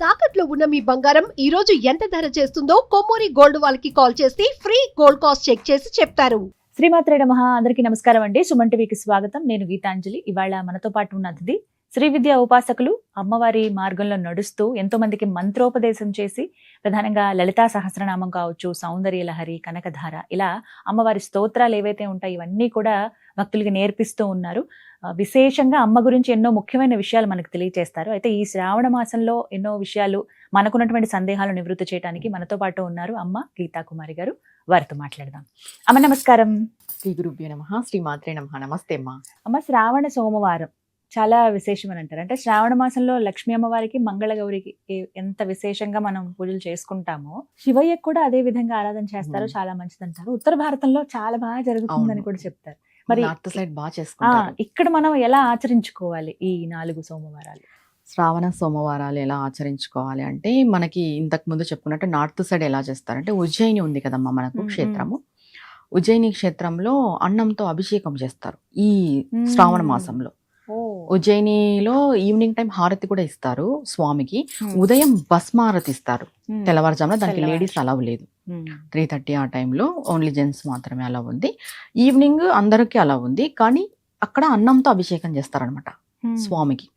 తాకట్లో ఉన్న మీ బంగారం ఈ రోజు ఎంత ధర చేస్తుందో కొమ్మూరి గోల్డ్ వాళ్ళకి కాల్ చేసి ఫ్రీ గోల్డ్ కాస్ట్ చెక్ చేసి చెప్తారు. శ్రీమాత్రే నమః. అందరికీ నమస్కారం అండి. సుమన్ టీవీకి స్వాగతం. నేను గీతాంజలి. ఇవాళ మనతో పాటు ఉన్న అతిథి శ్రీ విద్యా ఉపాసకులు, అమ్మవారి మార్గంలో నడుస్తూ ఎంతో మందికి మంత్రోపదేశం చేసి, ప్రధానంగా లలితా సహస్రనామం కావచ్చు, సౌందర్య లహరి, కనకధార, ఇలా అమ్మవారి స్తోత్రాలు ఏవైతే ఉంటాయి ఇవన్నీ కూడా భక్తులకి నేర్పిస్తూ ఉన్నారు. విశేషంగా అమ్మ గురించి ఎన్నో ముఖ్యమైన విషయాలు మనకు తెలియజేస్తారు. అయితే ఈ శ్రావణ మాసంలో ఎన్నో విషయాలు, మనకున్నటువంటి సందేహాలు నివృత్తి చేయడానికి మనతో పాటు ఉన్నారు అమ్మ గీతా కుమారి గారు. వారితో మాట్లాడదాం. అమ్మ నమస్కారం. శ్రీ గురుభ్యో నమః. శ్రీమాత్రే నమః. నమస్తే అమ్మా. అమ్మ, శ్రావణ సోమవారం చాలా విశేషమని అంటారు. అంటే శ్రావణ మాసంలో లక్ష్మీ అమ్మవారికి, మంగళగౌరికి ఎంత విశేషంగా మనం పూజలు చేసుకుంటామో, శివయ్యకు కూడా అదే విధంగా ఆరాధన చేస్తారు. చాలా మంచిది అంటారు. ఉత్తర భారతంలో చాలా బాగా జరుగుతుందని కూడా చెప్తారు. మరి నార్త్ సైడ్ బాగా చేసుకుంటారు. ఇక్కడ మనం ఎలా ఆచరించుకోవాలి ఈ 4 సోమవారాలు? శ్రావణ సోమవారాలు ఎలా ఆచరించుకోవాలి అంటే, మనకి ఇంతకు ముందు చెప్పుకున్నట్టు నార్త్ సైడ్ ఎలా చేస్తారంటే, ఉజ్జయిని ఉంది కదమ్మా మనకు క్షేత్రము. ఉజ్జయిని క్షేత్రంలో అన్నంతో అభిషేకం చేస్తారు ఈ శ్రావణ మాసంలో. ఉజ్జయినిలో ఈవినింగ్ టైం హారతి కూడా ఇస్తారు స్వామికి. ఉదయం భస్మారతి ఇస్తారు తెల్లవారుజామున. దానికి లేడీస్ అలవ్ లేదు. 3:30 ఆ టైంలో ఓన్లీ జెంట్స్ మాత్రమే అలా ఉంది. ఈవినింగ్ అందరికీ అలా ఉంది. కానీ అక్కడ అన్నంతో అభిషేకం చేస్తారనమాట స్వామికి.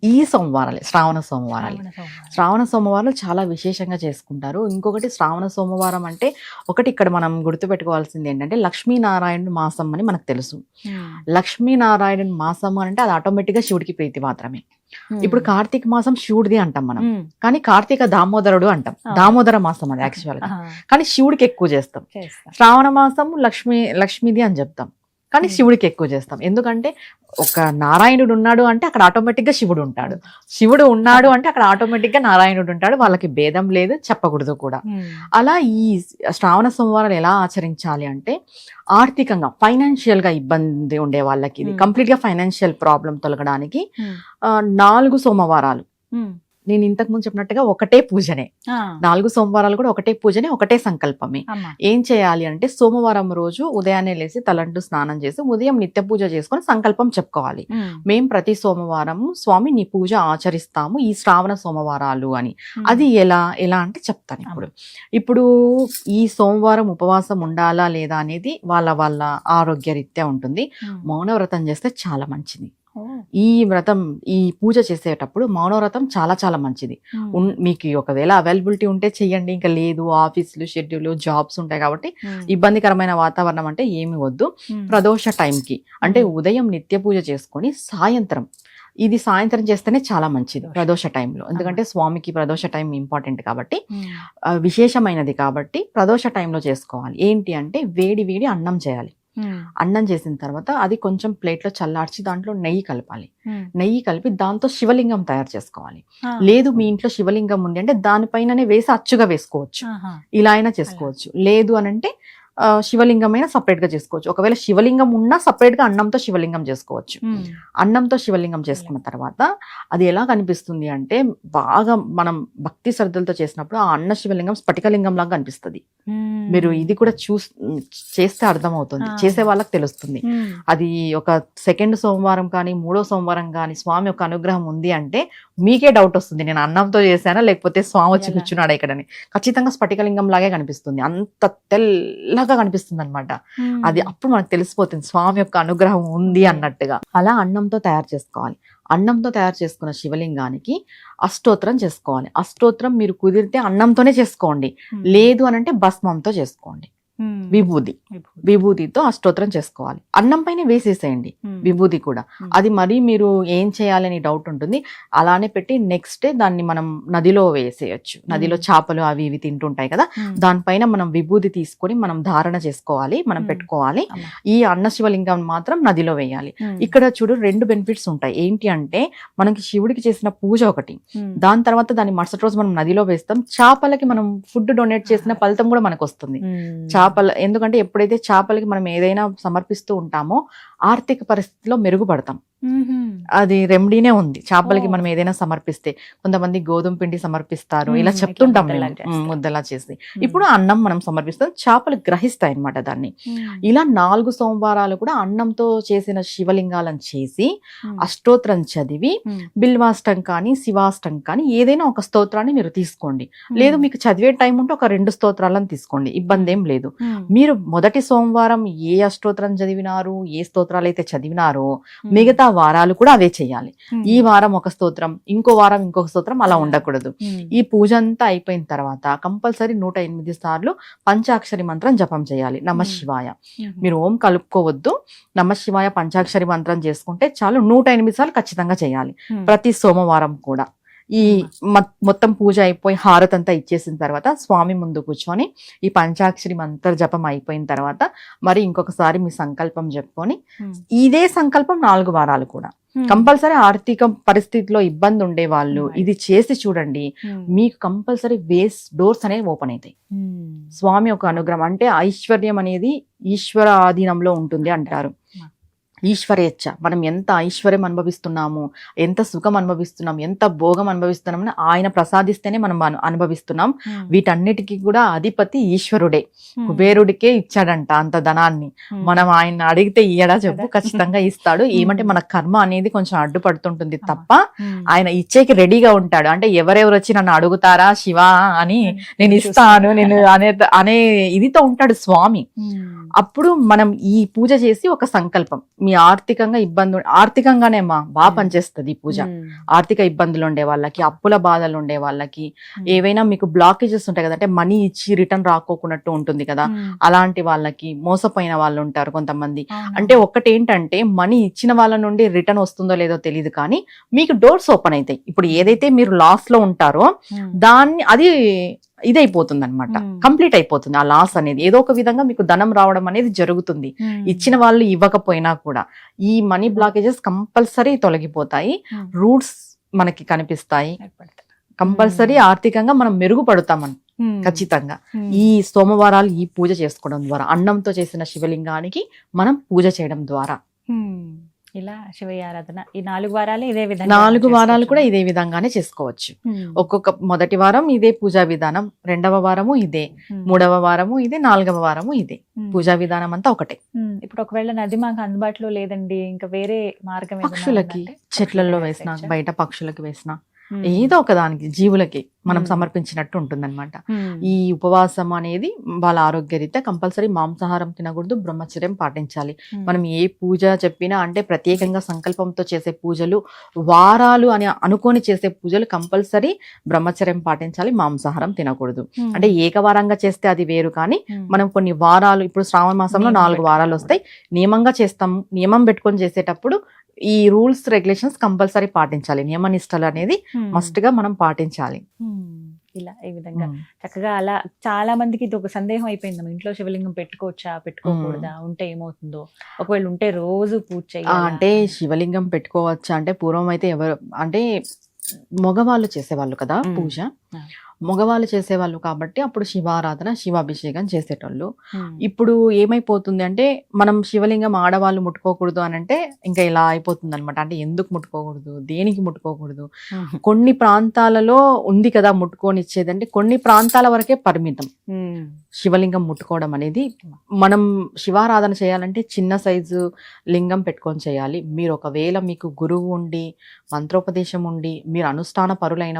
ఈ సోమవారాలే శ్రావణ సోమవారాలు. శ్రావణ సోమవారాలు చాలా విశేషంగా చేసుకుంటారు. ఇంకొకటి, శ్రావణ సోమవారం అంటే ఒకటి ఇక్కడ మనం గుర్తుపెట్టుకోవాల్సింది ఏంటంటే, లక్ష్మీనారాయణ మాసం అని మనకు తెలుసు. లక్ష్మీనారాయణ మాసం అంటే అది ఆటోమేటిక్ గా శివుడికి ప్రీతి మాత్రమే. ఇప్పుడు కార్తీక మాసం శివుడిది అంటాం మనం, కానీ కార్తీక దామోదరుడు అంటాం. దామోదర మాసం అది యాక్చువల్ గా, కానీ శివుడికి ఎక్కువ చేస్తాం. శ్రావణ మాసం లక్ష్మీది అని చెప్తాం, కానీ శివుడికి ఎక్కువ చేస్తాం. ఎందుకంటే ఒక నారాయణుడు ఉన్నాడు అంటే అక్కడ ఆటోమేటిక్ గా శివుడు ఉంటాడు. శివుడు ఉన్నాడు అంటే అక్కడ ఆటోమేటిక్ గా నారాయణుడు ఉంటాడు. వాళ్ళకి భేదం లేదు, చెప్పకూడదు కూడా. అలా ఈ శ్రావణ సోమవారాలు ఎలా ఆచరించాలి అంటే, ఆర్థికంగా ఫైనాన్షియల్ గా ఇబ్బంది ఉండే వాళ్ళకి, ఇది కంప్లీట్ గా ఫైనాన్షియల్ ప్రాబ్లం తొలగడానికి 4 సోమవారాలు. నేను ఇంతకు ముందు చెప్పినట్టుగా ఒకటే పూజనే, 4 సోమవారాలు కూడా ఒకటే పూజనే, ఒకటే సంకల్పమే. ఏం చేయాలి అంటే, సోమవారం రోజు ఉదయాన్నే లేసి తలంటు స్నానం చేసి ఉదయం నిత్య పూజ చేసుకొని సంకల్పం చెప్పుకోవాలి. మేం ప్రతి సోమవారం స్వామి నీ పూజ ఆచరిస్తాము ఈ శ్రావణ సోమవారాలు అని. అది ఎలా అంటే చెప్తాను. ఇప్పుడు ఈ సోమవారం ఉపవాసం ఉండాలా లేదా అనేది వాళ్ళ ఆరోగ్యరీత్యా ఉంటుంది. మౌనవ్రతం చేస్తే చాలా మంచిది. ఈ పూజ చేసేటప్పుడు మౌనవ్రతం చాలా చాలా మంచిది. మీకు ఒకవేళ అవైలబిలిటీ ఉంటే చెయ్యండి, ఇంకా లేదు ఆఫీసులు, షెడ్యూల్, జాబ్స్ ఉంటాయి కాబట్టి ఇబ్బందికరమైన వాతావరణం అంటే ఏమి వద్దు. ప్రదోష టైంకి అంటే ఉదయం నిత్య పూజ చేసుకొని సాయంత్రం చేస్తేనే చాలా మంచిది ప్రదోష టైంలో. ఎందుకంటే స్వామికి ప్రదోష టైం ఇంపార్టెంట్ కాబట్టి, విశేషమైనది కాబట్టి ప్రదోష టైంలో చేసుకోవాలి. ఏంటి అంటే, వేడి అన్నం చేయాలి. అన్నం చేసిన తర్వాత అది కొంచెం ప్లేట్లో చల్లార్చి దాంట్లో నెయ్యి కలపాలి. నెయ్యి కలిపి దాంతో శివలింగం తయారు చేసుకోవాలి. లేదు మీ ఇంట్లో శివలింగం ఉంది అంటే దానిపైననే వేసి అచ్చుగా వేసుకోవచ్చు, ఇలా అయినా చేసుకోవచ్చు. లేదు అనంటే శివలింగం అయినా సపరేట్ గా చేసుకోవచ్చు. ఒకవేళ శివలింగం ఉన్నా సపరేట్ గా అన్నంతో శివలింగం చేసుకోవచ్చు. అన్నంతో శివలింగం చేసుకున్న తర్వాత అది ఎలా కనిపిస్తుంది అంటే, బాగా మనం భక్తి శ్రద్ధలతో చేసినప్పుడు ఆ అన్న శివలింగం స్ఫటికలింగం లాగా కనిపిస్తుంది. మీరు ఇది కూడా చేస్తే అర్థమవుతుంది, చేసే వాళ్ళకి తెలుస్తుంది. అది ఒక 2nd సోమవారం కానీ 3వ సోమవారం కానీ స్వామి యొక్క అనుగ్రహం ఉంది అంటే మీకే డౌట్ వస్తుంది, నేను అన్నంతో చేశానా లేకపోతే స్వామి వచ్చి కూర్చున్నాడా ఇక్కడని. ఖచ్చితంగా స్ఫటికలింగం లాగే కనిపిస్తుంది, అంత తెల్లగా కనిపిస్తుంది అనమాట. అది అప్పుడు మనకు తెలిసిపోతుంది స్వామి యొక్క అనుగ్రహం ఉంది అన్నట్టుగా. అలా అన్నంతో తయారు చేసుకోవాలి. అన్నంతో తయారు చేసుకున్న శివలింగానికి అష్టోత్తరం చేసుకోవాలి. అష్టోత్తరం మీరు కుదిరితే అన్నంతోనే చేసుకోండి, లేదు అనంటే భస్మంతో చేసుకోండి. విభూతితో అష్టోత్తరం చేసుకోవాలి. అన్నం పైన వేసేసేయండి విభూతి కూడా. అది మరి మీరు ఏం చేయాలని డౌట్ ఉంటుంది, అలానే పెట్టి నెక్స్ట్ డే దాన్ని మనం నదిలో వేసేయచ్చు. నదిలో చేపలు అవి ఇవి తింటుంటాయి కదా, దానిపైన మనం విభూతి తీసుకొని మనం ధారణ చేసుకోవాలి, మనం పెట్టుకోవాలి. ఈ అన్న శివలింగం మాత్రం నదిలో వేయాలి. ఇక్కడ చూడు 2 బెనిఫిట్స్ ఉంటాయి. ఏంటి అంటే, మనకి శివుడికి చేసిన పూజ ఒకటి, దాని తర్వాత దాన్ని మరుసటి రోజు మనం నదిలో వేస్తాం. చేపలకి మనం ఫుడ్ డొనేట్ చేసిన ఫలితం కూడా మనకు వస్తుంది. ఎందుకంటే ఎప్పుడైతే చేపలకి మనం ఏదైనా సమర్పిస్తూ ఉంటామో ఆర్థిక పరిస్థితిలో మెరుగుపడతాం. అది రెమెడీనే ఉంది. చేపలకి ఓ. మనం ఏదైనా సమర్పిస్తే కొంతమంది గోధుమ పిండి సమర్పిస్తారు, ఇలా ఇట్లా చెప్తుంటాం ముద్దలా మేము, చేస్తారు. ముద్దలా చేసి. ఇప్పుడు అన్నం మనం సమర్పిస్తాం, చేపలు గ్రహిస్తాయి అన్నమాట దాన్ని. ఇలా 4 సోమవారాలు కూడా అన్నంతో చేసిన శివలింగాలను చేసి అష్టోత్తరం చదివి బిల్వాష్టం కానీ శివాష్టం కానీ ఏదైనా ఒక స్తోత్రాన్ని మీరు తీసుకోండి. లేదు మీకు చదివే టైం ఉంటే ఒక 2 స్తోత్రాలను తీసుకోండి, ఇబ్బంది ఏం లేదు. మీరు మొదటి సోమవారం ఏ అష్టోత్తరం చదివినారు, ఏ స్తోత్రాలు అయితే చదివినారో మిగతా వారాలు కూడా అవే చేయాలి. ఈ వారం ఒక స్తోత్రం, ఇంకో వారం ఇంకొక స్తోత్రం, అలా ఉండకూడదు. ఈ పూజ అంతా అయిపోయిన తర్వాత కంపల్సరీ 108 సార్లు పంచాక్షరి మంత్రం జపం చేయాలి. నమశివాయ, మీరు ఓం కలుపుకోవద్దు, నమశివాయ పంచాక్షరి మంత్రం చేసుకుంటే చాలు. 108 సార్లు ఖచ్చితంగా చేయాలి ప్రతి సోమవారం కూడా. ఈ మొత్తం పూజ అయిపోయి హారతి అంతా ఇచ్చేసిన తర్వాత స్వామి ముందు కూర్చొని ఈ పంచాక్షరి మంత్ర జపం అయిపోయిన తర్వాత మరి ఇంకొకసారి మీ సంకల్పం చెప్పుకొని ఇదే సంకల్పం 4 వారాలు కూడా కంపల్సరీ. ఆర్థిక పరిస్థితిలో ఇబ్బంది ఉండే వాళ్ళు ఇది చేసి చూడండి, మీకు కంపల్సరీ డోర్స్ అనేవి ఓపెన్ అవుతాయి. స్వామి ఒక అనుగ్రహం, అంటే ఐశ్వర్యం అనేది ఈశ్వర ఆధీనంలో ఉంటుంది అంటారు. ఈశ్వరేచ్ఛ, మనం ఎంత ఐశ్వర్యం అనుభవిస్తున్నాము, ఎంత సుఖం అనుభవిస్తున్నాం, ఎంత భోగం అనుభవిస్తున్నామని ఆయన ప్రసాదిస్తేనే మనం అనుభవిస్తున్నాం. వీటన్నిటికీ కూడా అధిపతి ఈశ్వరుడే. కుబేరుడికే ఇచ్చాడంట అంత ధనాన్ని. మనం ఆయన అడిగితే ఇయ్యడా చెప్పు, ఖచ్చితంగా ఇస్తాడు. ఏమంటే మన కర్మ అనేది కొంచెం అడ్డుపడుతుంటుంది తప్ప ఆయన ఇచ్చేకి రెడీగా ఉంటాడు. అంటే ఎవరెవరు వచ్చి నన్ను అడుగుతారా శివ అని నేను ఇస్తాను నేను అనే ఇదితో ఉంటాడు స్వామి. అప్పుడు మనం ఈ పూజ చేసి ఒక సంకల్పం, మీ ఆర్థికంగా ఆర్థికంగానే బాగా పనిచేస్తుంది ఈ పూజ. ఆర్థిక ఇబ్బందులు ఉండే వాళ్ళకి, అప్పుల బాధలు ఉండే వాళ్ళకి, ఏవైనా మీకు బ్లాకేజెస్ ఉంటాయి కదా, అంటే మనీ ఇచ్చి రిటర్న్ రాకోకున్నట్టు ఉంటుంది కదా, అలాంటి వాళ్ళకి, మోసపోయిన వాళ్ళు ఉంటారు కొంతమంది. అంటే ఒకటి ఏంటంటే మనీ ఇచ్చిన వాళ్ళ నుండి రిటర్న్ వస్తుందో లేదో తెలియదు, కానీ మీకు డోర్స్ ఓపెన్ అవుతాయి. ఇప్పుడు ఏదైతే మీరు లాస్ లో ఉంటారో అది ఇదైపోతుంది అనమాట, కంప్లీట్ అయిపోతుంది. ఆ లాస్ అనేది ఏదో ఒక విధంగా మీకు ధనం రావడం అనేది జరుగుతుంది. ఇచ్చిన వాళ్ళు ఇవ్వకపోయినా కూడా ఈ మనీ బ్లాకేజెస్ కంపల్సరీ తొలగిపోతాయి, రూట్స్ మనకి కనిపిస్తాయి. కంపల్సరీ ఆర్థికంగా మనం మెరుగుపడతామని ఖచ్చితంగా. ఈ సోమవారాలు ఈ పూజ చేసుకోవడం ద్వారా, అన్నంతో చేసిన శివలింగానికి మనం పూజ చేయడం ద్వారా ఇలా శివయ్య ఆరాధన ఈ 4 వారాలు ఇదే విధంగా 4 వారాలు కూడా ఇదే విధంగానే చేసుకోవచ్చు. ఒక్కొక్క మొదటి వారం ఇదే పూజా విధానం, 2వ వారము ఇదే, 3వ వారము ఇదే, 4వ వారము ఇదే. పూజా విధానం అంతా ఒకటే. ఇప్పుడు ఒకవేళ నది మాకు అందుబాటులో లేదండి, ఇంకా వేరే మార్గం పక్షులకి చెట్లలో వేసినా, బయట పక్షులకి వేసినా, ఏదో ఒక దానికి జీవులకి మనం సమర్పించినట్టు ఉంటుందన్నమాట. ఈ ఉపవాసం అనేది వాళ్ళ ఆరోగ్యరీత్యా కంపల్సరీ మాంసాహారం తినకూడదు, బ్రహ్మచర్యం పాటించాలి. మనం ఏ పూజ చెప్పినా, అంటే ప్రత్యేకంగా సంకల్పంతో చేసే పూజలు, వారాలు అని అనుకొని చేసే పూజలు కంపల్సరీ బ్రహ్మచర్యం పాటించాలి, మాంసాహారం తినకూడదు. అంటే ఏకవారంగా చేస్తే అది వేరు, కానీ మనం కొన్ని వారాలు, ఇప్పుడు శ్రావణ మాసంలో 4 వారాలు వస్తాయి, నియమంగా చేస్తాము. నియమం పెట్టుకొని చేసేటప్పుడు ఈ రూల్స్ రెగ్యులేషన్స్ కంపల్సరీ పాటించాలి. నియమ నిష్టలు అనేది మస్ట్ గా మనం పాటించాలి. ఇలా ఈ విధంగా చక్కగా అలా చాలా మందికి ఇది ఒక సందేహం అయిపోయింది, ఇంట్లో శివలింగం పెట్టుకోవచ్చా పెట్టుకోకూడదా, ఉంటే ఏమవుతుందో, ఒకవేళ ఉంటే రోజు పూజ చేయాలా? అంటే శివలింగం పెట్టుకోవచ్చా అంటే పూర్వం అయితే ఎవరు అంటే మగవాళ్ళు చేసేవాళ్ళు కదా పూజ, మగవాళ్ళు చేసేవాళ్ళు కాబట్టి అప్పుడు శివారాధన, శివాభిషేకం చేసేటోళ్ళు. ఇప్పుడు ఏమైపోతుంది అంటే మనం శివలింగం ఆడవాళ్ళు ముట్టుకోకూడదు అని అంటే ఇంకా ఇలా అయిపోతుంది అనమాట. అంటే ఎందుకు ముట్టుకోకూడదు, దేనికి ముట్టుకోకూడదు, కొన్ని ప్రాంతాలలో ఉంది కదా ముట్టుకోనిచ్చేది, అంటే కొన్ని ప్రాంతాల వరకే పరిమితం శివలింగం ముట్టుకోవడం అనేది. మనం శివారాధన చేయాలంటే చిన్న సైజు లింగం పెట్టుకొని చేయాలి. మీరు ఒకవేళ మీకు గురువు ఉండి, మంత్రోపదేశం ఉండి, మీరు అనుష్ఠాన పరులైన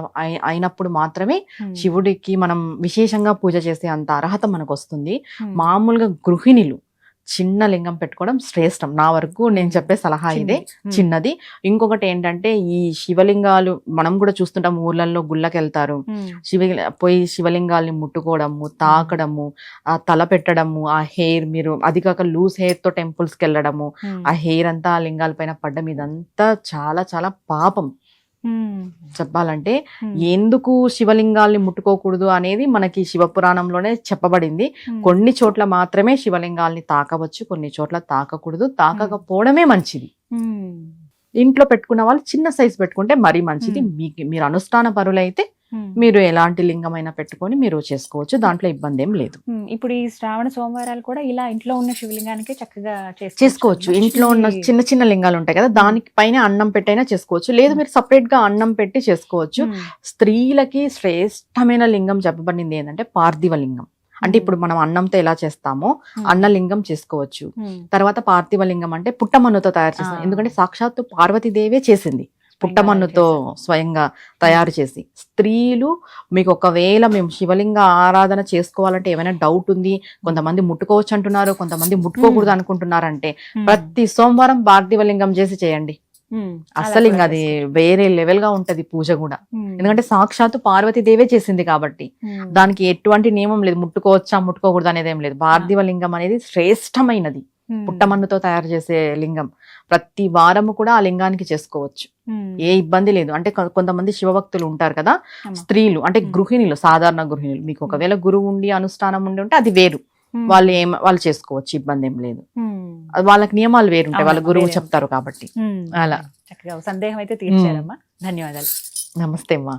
అయినప్పుడు మాత్రమే శివుడికి మనం విశేషంగా పూజ చేసే అంత అర్హత మనకు వస్తుంది. మామూలుగా గృహిణులు చిన్న లింగం పెట్టుకోవడం శ్రేష్టం. నా వరకు నేను చెప్పే సలహా ఇదే, చిన్నది. ఇంకొకటి ఏంటంటే ఈ శివలింగాలు మనం కూడా చూస్తుంటాం, ఊర్లలో గుళ్ళకి వెళ్తారు, పోయి శివలింగాల్ని ముట్టుకోవడము, తాకడము, ఆ తల పెట్టడము, ఆ హెయిర్, మీరు అది కాక లూజ్ హెయిర్ తో టెంపుల్స్ కి వెళ్ళడము, ఆ హెయిర్ అంతా ఆ లింగాల పైన పడ్డం, ఇదంతా చాలా చాలా పాపం. చెప్పాలంటే ఎందుకు శివలింగాల్ని ముట్టుకోకూడదు అనేది మనకి శివపురాణంలోనే చెప్పబడింది. కొన్ని చోట్ల మాత్రమే శివలింగాల్ని తాకవచ్చు, కొన్ని చోట్ల తాకకూడదు, తాకకపోవడమే మంచిది. ఇంట్లో పెట్టుకున్న వాళ్ళు చిన్న సైజ్ పెట్టుకుంటే మరీ మంచిది. మీరు అనుష్ఠాన పరులైతే మీరు ఎలాంటి లింగమైనా పెట్టుకొని మీరు చేసుకోవచ్చు, దాంట్లో ఇబ్బంది ఏం లేదు. ఇప్పుడు ఈ శ్రావణ సోమవారాలు కూడా ఇలా ఇంట్లో ఉన్న శివలింగానికి చక్కగా చేసుకోవచ్చు. ఇంట్లో ఉన్న చిన్న చిన్న లింగాలు ఉంటాయి కదా, దానికి పైన అన్నం పెట్టైనా చేసుకోవచ్చు, లేదు మీరు సపరేట్ గా అన్నం పెట్టి చేసుకోవచ్చు. స్త్రీలకి శ్రేష్టమైన లింగం చెప్పబడింది ఏంటంటే పార్థివ లింగం. అంటే ఇప్పుడు మనం అన్నంతో ఎలా చేస్తామో అన్నలింగం చేసుకోవచ్చు. తర్వాత పార్థివ లింగం అంటే పుట్టమన్నుతో తయారు చేస్తాం, ఎందుకంటే సాక్షాత్తు పార్వతీదేవే చేసింది పుట్టమన్నుతో స్వయంగా తయారు చేసి. స్త్రీలు మీకు ఒకవేళ మేము శివలింగ ఆరాధన చేసుకోవాలంటే ఏమైనా డౌట్ ఉంది, కొంతమంది ముట్టుకోవచ్చు అంటున్నారు, కొంతమంది ముట్టుకోకూడదు అనుకుంటున్నారంటే ప్రతి సోమవారం పార్థివ లింగం చేసి చేయండి. అసలు ఇంకా అది వేరే లెవెల్ గా ఉంటది పూజ కూడా, ఎందుకంటే సాక్షాత్తు పార్వతీదేవే చేసింది కాబట్టి దానికి ఎటువంటి నియమం లేదు, ముట్టుకోవచ్చా ముట్టుకోకూడదు అనేది ఏం లేదు. పార్థివ లింగం అనేది శ్రేష్టమైనది, పుట్టమన్నుతో తయారు చేసే లింగం. ప్రతి వారము కూడా ఆ లింగానికి చేసుకోవచ్చు, ఏ ఇబ్బంది లేదు. అంటే కొంతమంది శివభక్తులు ఉంటారు కదా, స్త్రీలు అంటే గృహిణులు, సాధారణ గృహిణులు, మీకు ఒకవేళ గురువు ఉండి అనుష్ఠానం ఉండి ఉంటే అది వేరు, వాళ్ళు చేసుకోవచ్చు, ఇబ్బంది ఏం లేదు. వాళ్ళకి నియమాలు వేరుంటాయి, వాళ్ళ గురువు చెప్తారు కాబట్టి. అలా చక్కగా సందేహం అయితే తీర్చారమ్మా, ధన్యవాదాలు. నమస్తే అమ్మా.